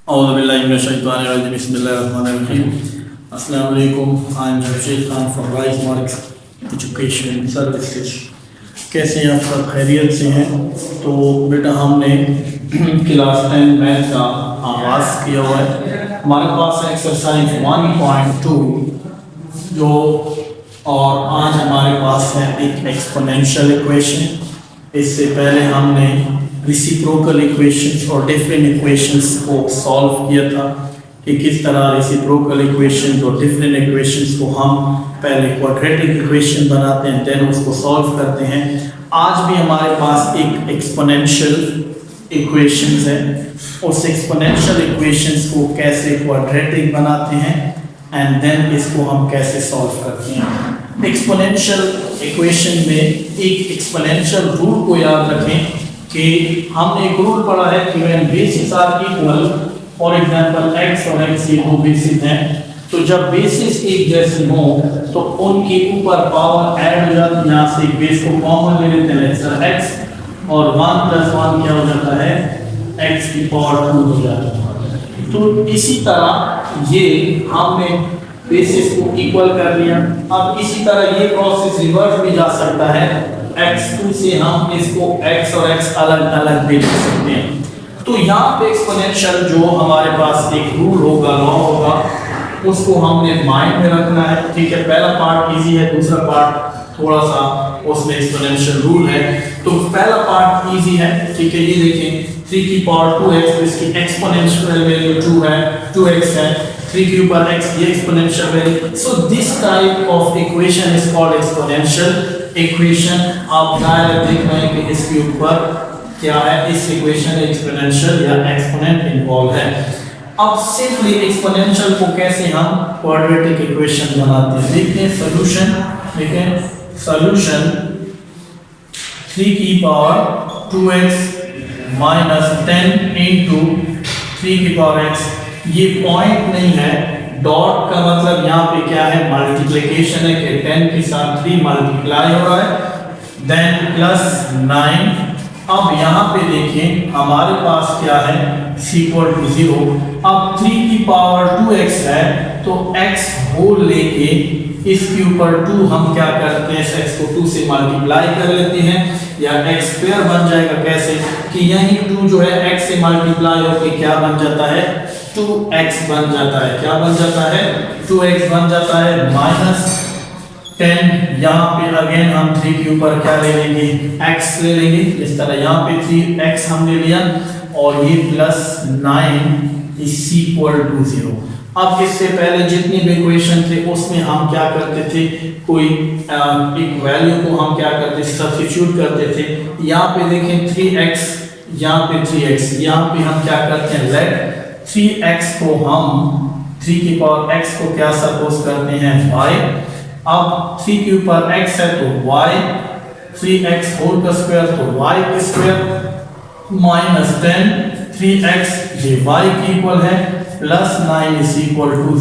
Bismillahirrahmanirrahim. Assalamu alaikum. I am Jamshid Khan from Risemark Education Services. कैसे हैं आप सब, खैरियत से हैं? तो बेटा हमने क्लास 10 मैथ का आगाज़ किया हुआ है। हमारे पास एक्सरसाइज 1.2 जो, और आज हमारे पास है एक एक्सपोनेंशियल इक्वेशन। इससे पहले हमने रेसिप्रोकल इक्वेशंस और डिफरेंट इक्वेशंस को सॉल्व किया था कि किस तरह रेसिप्रोकल इक्वेशंस और डिफरेंट इक्वेशंस को हम पहले क्वाड्रेटिक इक्वेशन बनाते हैं, देन उसको सॉल्व करते हैं। आज भी हमारे पास एक एक्सपोनेंशियल इक्वेशंस है। उस एक्सपोनेंशियल इक्वेशंस को कैसे क्वाड्रेटिक बनाते हैं एंड देन इसको हम कैसे सॉल्व करते हैं। एक्सपोनेंशियल इक्वेशन में एक एक्सपोनेंशियल रूल को याद रखें कि हमने एक रूल पढ़ा है कि when bases are equal, for example x और x ये दो बेसिस हैं, तो जब बेसिस एक जैसे हो तो उनके ऊपर पावर ऐड हो जाती है। यहाँ से एक बेस को कॉमन ले लेते हैं x, और 1 + 1 क्या हो जाता है, x की पावर 2 हो जाता है। तो इसी तरह ये हमने बेसिस को इक्वल कर लिया। अब इसी तरह ये प्रोसेस रिवर्स भी जा सकता है। x2 से हम इसको x और x अलग अलग भी लिख सकते हैं। तो यहाँ पे एक्सपोनेंशियल जो हमारे पास एक रूल होगा, लॉ होगा, उसको हमने माइंड में रखना है। ठीक है, पहला पार्ट इजी है, दूसरा पार्ट थोड़ा सा उसमें एक्सपोनेंशियल रूल है। तो पहला पार्ट इजी है, ठीक है। ये देखें 3 की पावर 2x, तो इसकी एक्सपोनेंशियल वैल्यू 2 है, 2x है। 3 के ऊपर x, ये exponential value. So this type of equation is called exponential equation. आप डायरेक्ट देख रहे हैं कि इसके ऊपर क्या है, इस इक्वेशन में एक्सपोनेंशियल या एक्सपोनेंट इन्वॉल्व है। अब सिंपली एक्सपोनेंशियल को कैसे हम क्वाड्रेटिक इक्वेशन बनाते हैं, देखते हैं सॉल्यूशन। देखें सॉल्यूशन 3 की पावर 2x माइनस 10 इंटू 3 की पावर x। ये पॉइंट नहीं है, डॉट का मतलब यहाँ पे क्या है, मल्टीप्लिकेशन है कि 10 के साथ 3 मल्टीप्लाई हो रहा है, देन प्लस 9। अब यहाँ पे देखें हमारे पास क्या है, c=0। अब 3 की पावर 2x है, तो x होल लेके इसके ऊपर 2 हम क्या करते हैं, x को 2 से मल्टीप्लाई कर लेते हैं, या x स्क्वायर बन जाएगा। कैसे कि यही 2 जो है x से मल्टीप्लाई होकर क्या बन जाता है, 2x बन जाता है। क्या बन जाता है, 2x बन जाता है माइनस 10। यहाँ पे अगेन हम 3 के ऊपर क्या ले लेंगे, x ले लेंगे। इस तरह यहाँ पे 3x हमने लिया, और ये प्लस 9 = 0। अब इससे पहले जितनी भी इक्वेशन थे उसमें हम क्या करते थे, कोई एक वैल्यू को हम क्या करते थे, सब्स्टिट्यूट करते थे। यहाँ पे देखें 3x, यहाँ पे 3x, यहाँ पे हम क्या करते हैं, लेट 3x को हम 3 की पावर x को क्या सपोज करते हैं, y। अब 3 के ऊपर x है तो y, 3x होल का स्क्वायर तो y का स्क्वायर माइनस 10, 3x ये y की इक्वल है, प्लस 9 =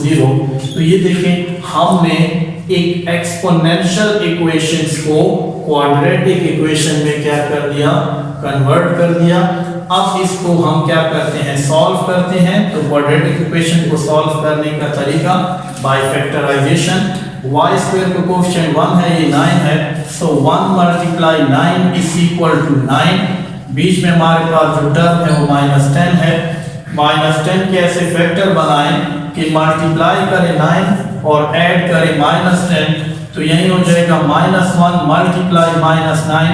0। तो ये देखें हमने एक एक्सपोनेंशियल इक्वेशंस को क्वाड्रेटिक इक्वेशन में क्या कर दिया, कन्वर्ट कर दिया। अब इसको हम क्या करते हैं, सॉल्व करते हैं। तो क्वाड्रेटिक इक्वेशन को सॉल्व करने का तरीका बाय फैक्टराइजेशन। y² का कोएफिशिएंट 1 है, ये 9 है, सो 1 × 9 = 9। बीच में हमारे पास जो टर्म है वो -10 है। -10 के ऐसे फैक्टर बनाएं कि मल्टीप्लाई करें 9 और ऐड करें -10, तो यही हो जाएगा -1 × -9,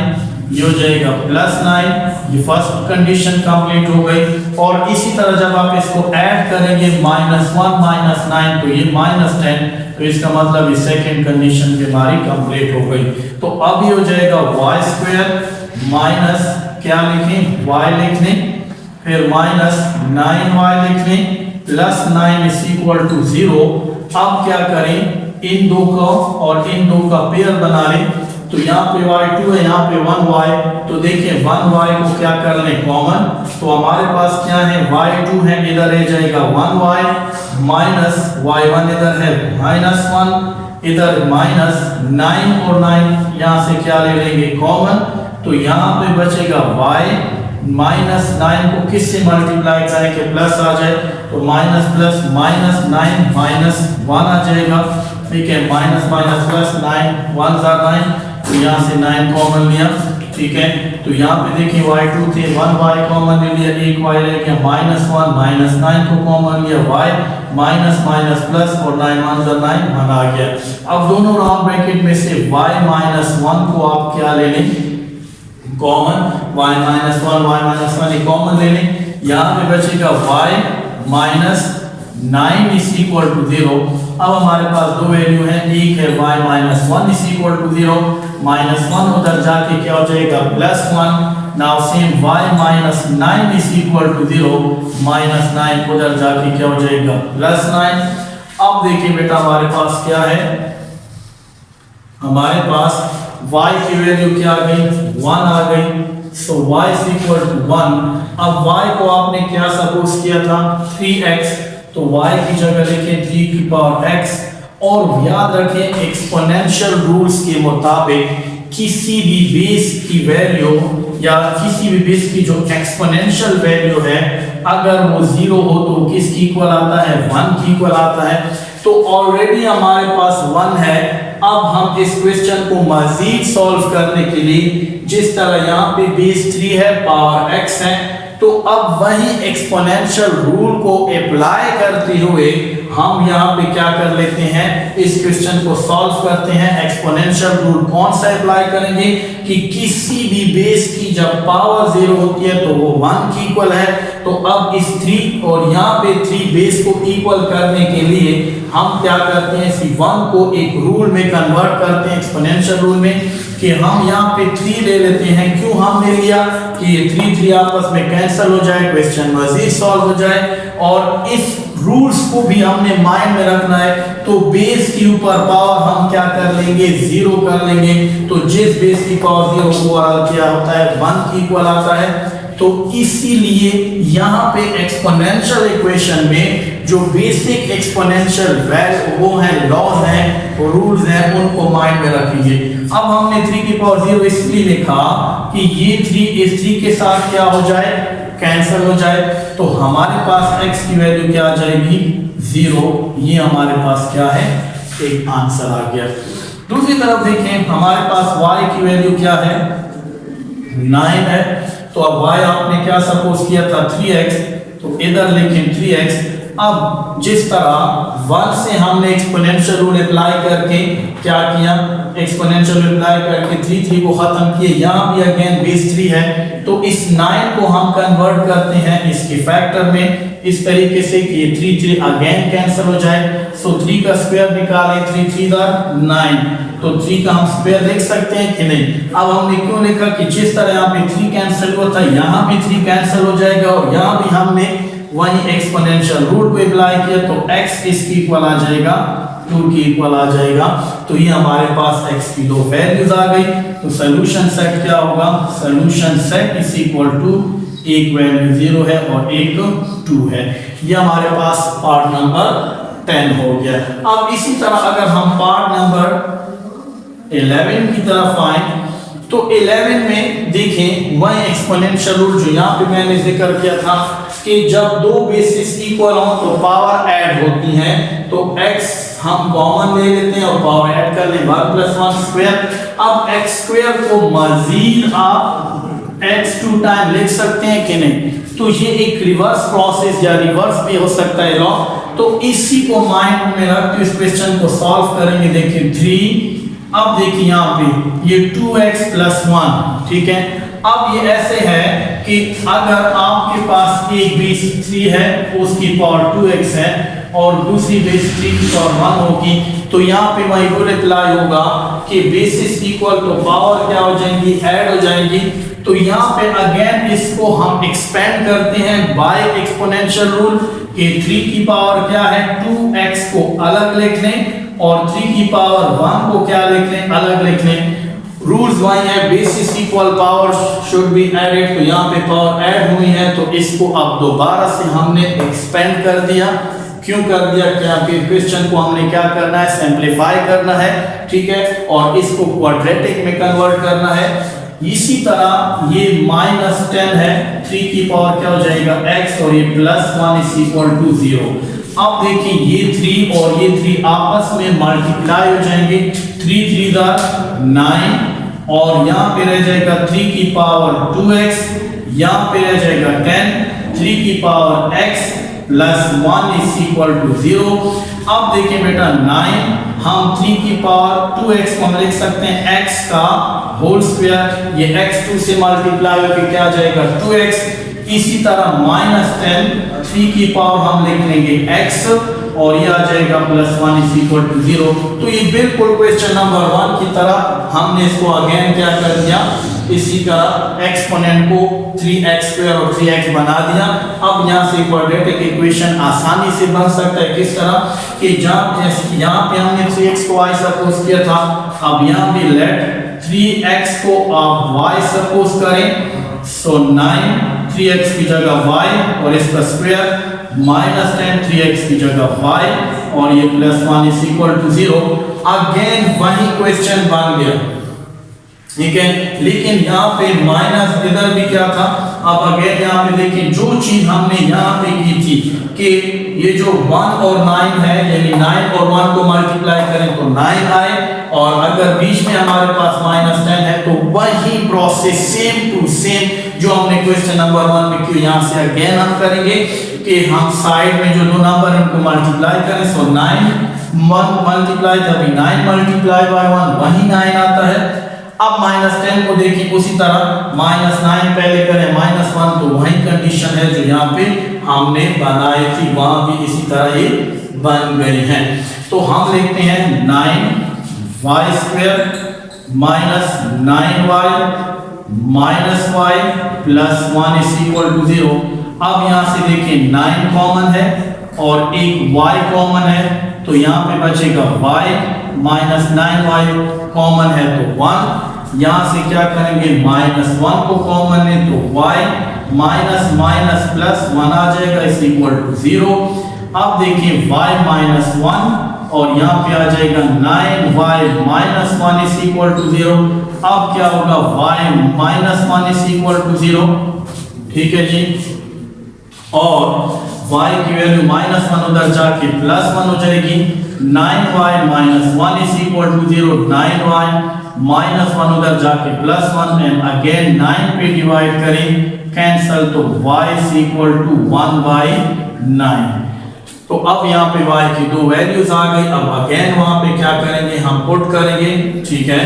ये हो जाएगा +9। ये फर्स्ट कंडीशन कंप्लीट हो गई। और इसी तरह जब आप इसको ऐड करेंगे -1 - 9, तो ये -10, तो इसका मतलब ये सेकंड कंडीशन भी हमारी कंप्लीट हो गई। तो अब ये हो जाएगा y² माइनस क्या लिखें, y लिख लें, फिर -9y लिख लें, प्लस 9 = 0। अब क्या करें, इन दो को और इन दो का पेयर बना लें। तो यहाँ पे y2 है, यहाँ पे 1y, तो देखिए 1y को क्या कर लें, कॉमन। तो हमारे पास क्या है, y2 है, इधर रह जाएगा 1y, माइनस y1 इधर है -1, इधर -9 और 9 यहाँ से क्या ले लेंगे, कॉमन। तो यहाँ पे बचेगा y माइनस 9 को किससे मल्टीप्लाई करें कि प्लस आ जाए, तो माइनस प्लस माइनस 9 माइनस 1 आ जाएगा, ठीक है। माइनस माइनस प्लस 9 1 जा 9, तो यहाँ से 9 कॉमन लिया, ठीक है। तो यहाँ पे देखिए y2 थे, 1 y कॉमन ले लिया, एक y रह गया, माइनस 1 माइनस 9 को कॉमन लिया, y माइनस माइनस प्लस और 9 1 जा 9 1 आ गया। अब दोनों राउंड ब्रैकेट में से y माइनस 1 को आप क्या ले लें, कॉमन, y माइनस 1 कॉमन ले लें, यहाँ पे बचेगा y minus 9 is equal to 0। अब हमारे पास दो वैल्यू है, एक है y minus 1 is equal to 0, minus 1 उधर जाके क्या हो जाएगा plus 1। Now same y minus 9 is equal to 0, minus 9 उधर जाके क्या हो जाएगा प्लस 9। अब देखिए बेटा हमारे पास क्या है, हमारे पास y की वैल्यू क्या आ गई 1 आ गई, सो y इज इक्वल टू 1। अब y को आपने क्या सपोज किया था 3x, तो y की जगह लिखें 3 की पावर x, और याद रखें एक्सपोनेंशियल रूल्स के मुताबिक किसी भी बेस की वैल्यू या किसी भी बेस की जो एक्सपोनेंशियल वैल्यू है अगर वो 0 हो तो किसकी इक्वल आता है 1 की इक्वल आता है। तो ऑलरेडी हमारे पास 1 है। अब हम इस क्वेश्चन को मजीद सॉल्व करने के लिए जिस तरह यहाँ पे बेस 3 है पावर x है, तो अब वही एक्सपोनेंशियल रूल को अप्लाई करते हुए हम यहाँ पे क्या कर लेते हैं, इस क्वेश्चन को सॉल्व करते हैं। एक्सपोनेंशियल रूल कौन सा अप्लाई करेंगे कि किसी भी बेस की जब पावर 0 होती है तो वो 1 की इक्वल है। तो अब इस 3 और यहाँ पे 3 बेस को इक्वल करने के लिए हम क्या करते हैं, इसी 1 को एक रूल में कन्वर्ट करते हैं एक्सपोनेंशियल रूल में, कि हम यहाँ पे 3 ले लेते हैं। क्यों हमने लिया कि ये 3 आपस में कैंसिल हो जाए, क्वेश्चन मजीद सॉल्व हो जाए। और इस रूल्स को भी हमने माइंड में रखना है, तो बेस के ऊपर पावर हम क्या कर लेंगे 0 कर लेंगे। तो जिस बेस की पावर 0 वो क्या होता है 1 की इक्वल आता है। तो इसीलिए यहाँ पे एक्सपोनेंशियल इक्वेशन में जो बेसिक एक्सपोनेंशियल वैल्यू वो है लॉज हैं और रूल्स हैं, उनको माइंड में रखेंगे। अब हमने 3 की पावर 0 इसलिए लिखा कि ये 3 इस 3 के साथ क्या हो जाए कैंसिल हो जाए, तो हमारे पास x की वैल्यू क्या आ जाएगी 0। ये हमारे पास क्या है एक आंसर आ गया। दूसरी तरफ देखें हमारे पास y की वैल्यू क्या है 9 है, तो अब y आपने क्या सपोज किया था 3x, तो इधर लिखें 3x। अब जिस तरह 1 से हमने एक्सपोनेंशियल रूल अप्लाई करके क्या किया, एक्सपोनेंशियल अप्लाई करके 3 को खत्म किए, यहाँ भी अगेन बेस 3 है, तो इस 9 को हम कन्वर्ट करते हैं इसके फैक्टर में इस तरीके से कि ये 3 अगेन कैंसिल हो जाए। सो 3 का स्क्वायर निकालें, 3 9, तो 3 का हम स्क्वायर लिख सकते हैं कि नहीं। अब हमने क्यों लिखा कि जिस तरह यहाँ पे 3 कैंसिल हुआ था यहाँ भी 3 कैंसिल हो जाएगा, और यहाँ भी हमने वही एक्सपोनेंशियल रूल को अप्लाई किया, तो x इसकी इक्वल आ जाएगा 2 की इक्वल आ जाएगा। तो ये हमारे पास x की दो वैल्यूज आ गई। तो सॉल्यूशन सेट क्या होगा, solution set is equal to एक वैल्यू 0 है और एक 2 है। ये हमारे पास पार्ट नंबर 10 हो गया। अब इसी तरह अगर हम पार्ट नंबर 11 की तरफ आए, तो 11 में देखें वही एक्सपोनेंशियल रूल जो यहाँ पे मैंने जिक्र किया था कि जब दो बेसिस इक्वल हो तो पावर ऐड होती हैं, तो x हम कॉमन ले लेते हैं और पावर ऐड कर लें 1 + 1 स्क्वायर। अब x स्क्वायर को मजीद आप x2 टाइम लिख सकते हैं कि नहीं, तो ये एक रिवर्स प्रोसेस या रिवर्स भी हो सकता है लॉ। तो इसी को माइंड में रख के इस क्वेश्चन को सॉल्व करेंगे। देखिए 3, अब देखिए यहाँ पे ये 2x + 1, ठीक है। अब ये ऐसे है कि अगर आपके पास एक बेस 3 है उसकी पावर 2x है और दूसरी बेस 3 की पावर 1 होगी, तो यहाँ पे वही रूल अप्लाई होगा कि बेसिस इक्वल तो पावर क्या हो जाएंगी ऐड हो जाएंगी। तो यहाँ पे अगेन इसको हम एक्सपेंड करते हैं बाय एक्सपोनेंशियल रूल कि 3 की पावर क्या है 2x को अलग लिख लें और 3 की पावर 1 को क्या लिख लें अलग लिख लें। रूल्स वही है, bases equal power should be added, तो यहाँ पे पावर ऐड हुई है तो इसको अब दोबारा से हमने एक्सपेंड कर दिया। क्यों कर दिया, क्या कि क्वेश्चन को हमने क्या करना है सिंपलीफाई करना है, ठीक है, और इसको क्वाड्रेटिक में कन्वर्ट करना है। इसी तरह ये -10 है, 3 की पावर क्या हो जाएगा x, और ये +1 इज इक्वल टू 0। अब देखिए ये 3 और ये 3 आपस में मल्टीप्लाई हो जाएंगे, 3 3 = 9, और यहाँ पे रह जाएगा 3 की पावर 2x, यहाँ पे रह जाएगा 10, 3 की power x +1 is equal to 0। अब देखिए बेटा 9, हम 3 की पावर 2x को हम लिख सकते हैं x का होल स्क्वायर, ये x 2 से मल्टीप्लाई होकर क्या आ जाएगा 2x। इसी तरह -10, 3 की पावर हम लिख लेंगे x, और ये आ जाएगा +1 इज इक्वल टू 0। तो ये बिल्कुल क्वेश्चन नंबर 1 की तरह हमने इसको अगेन क्या कर दिया, इसी तरह एक्सपोनेंट को 3x² और 3x बना दिया। अब यहाँ से क्वाड्रेटिक इक्वेशन आसानी से बन सकता है, किस तरह कि यहाँ पे हमने 3x को y सपोज किया था, अब यहाँ पे लेट 3x को आप y सपोज करें, सो 9 3x की जगह y और इसका स्क्वायर, -10 3x की जगह y, और ये +1 इज इक्वल टू 0। अगेन वही क्वेश्चन बन गया, ठीक है, लेकिन यहाँ पे माइनस इधर भी क्या था। अब अगेन यहाँ पे देखिए जो चीज हमने यहाँ पे की थी कि ये जो 1 और 9 है, यानी 9 और 1 को मल्टीप्लाई करें तो 9 आए, और अगर बीच में हमारे पास -10 है तो वही प्रोसेस सेम टू सेम जो हमने क्वेश्चन नंबर 1 में की, यहाँ से अगेन हम करेंगे कि हम साइड में जो दो नंबर इनको मल्टीप्लाई करें, सो 9 1 मल्टीप्लाई, तभी 9 मल्टीप्लाई बाय 1 वही 9 आता है। अब -10 को देखिए उसी तरह, -9 पहले करें -1, तो वही कंडीशन है जो यहाँ पे हमने बनाई थी, वहां भी इसी तरह ये बन गई है। तो हम लिखते हैं 9y² -9y -y +1 is equal to 0। अब यहाँ से देखिए 9 कॉमन है और एक y कॉमन है, तो यहाँ पे बचेगा y, -9y कॉमन है तो 1, यहाँ से क्या करेंगे -1 को कॉमन है तो y, माइनस माइनस प्लस 1 आ जाएगा इज इक्वल टू 0। अब देखिए y -1 और यहाँ पे आ जाएगा 9y -1 इज इक्वल टू 0। अब क्या होगा y -1 इज इक्वल टू 0, ठीक है जी, और y की वैल्यू -1 उधर जाके +1 हो जाएगी। 9y -1 is equal to 0, 9y -1 उधर जाके +1 एंड अगेन 9 पे डिवाइड करें, कैंसल, तो y इज इक्वल टू 1/9। तो अब यहाँ पे y की दो वैल्यूज आ गई। अब अगेन वहां पे क्या करेंगे, हम पुट करेंगे, ठीक है।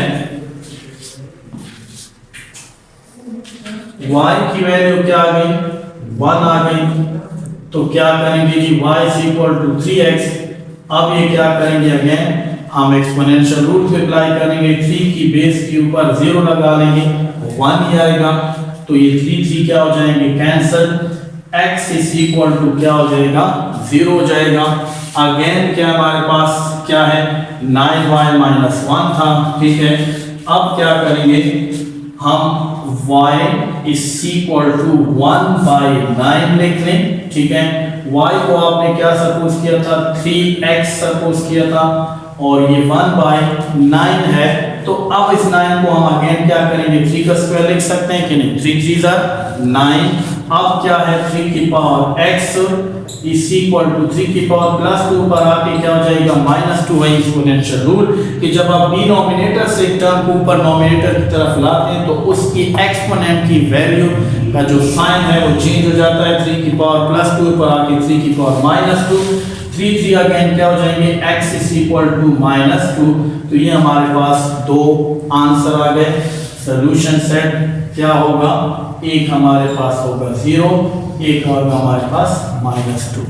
y की वैल्यू क्या आ गई, 1 आ गई, तो क्या करेंगे जी y is equal to 3x। अब ये क्या करेंगे, अगेन हम एक्सपोनेंशियल रूल को अप्लाई करेंगे, 3 की बेस के ऊपर 0 लगा लेंगे, 1 ही आएगा, तो ये 3 क्या हो जाएंगे, cancel, x is equal to क्या हो जाएगा, 0 हो जाएगा। अगेन क्या हमारे पास क्या है, 9y -1 था, ठीक है। अब क्या करेंगे हम, y इज इक्वल टू 1/9 लिख लें, ठीक है। y को आपने क्या सपोज किया था, 3x सपोज किया था, और ये 1/9 है। तो अब इस 9 को हम अगेन क्या करेंगे, 3 का स्क्वायर लिख सकते हैं कि नहीं, 3 3 = 9। अब क्या है, 3 की power x is equal to 3 की पावर +2 पर आके क्या हो जाएगा, -2। वही एक्सपोनेंशियल रूल कि जब आप डिनोमिनेटर से टर्म को ऊपर नोमिनेटर की तरफ लाते हैं तो उसकी एक्सपोनेंट की वैल्यू का जो साइन है वो चेंज हो जाता है। 3 की पावर +2 पर आके 3 की पावर -2, 3 अगेन क्या हो जाएंगे, x इज इक्वल टू -2। तो ये हमारे पास दो आंसर आ गए। सॉल्यूशन सेट क्या होगा, एक हमारे पास होगा 0, एक होगा हमारे पास -2।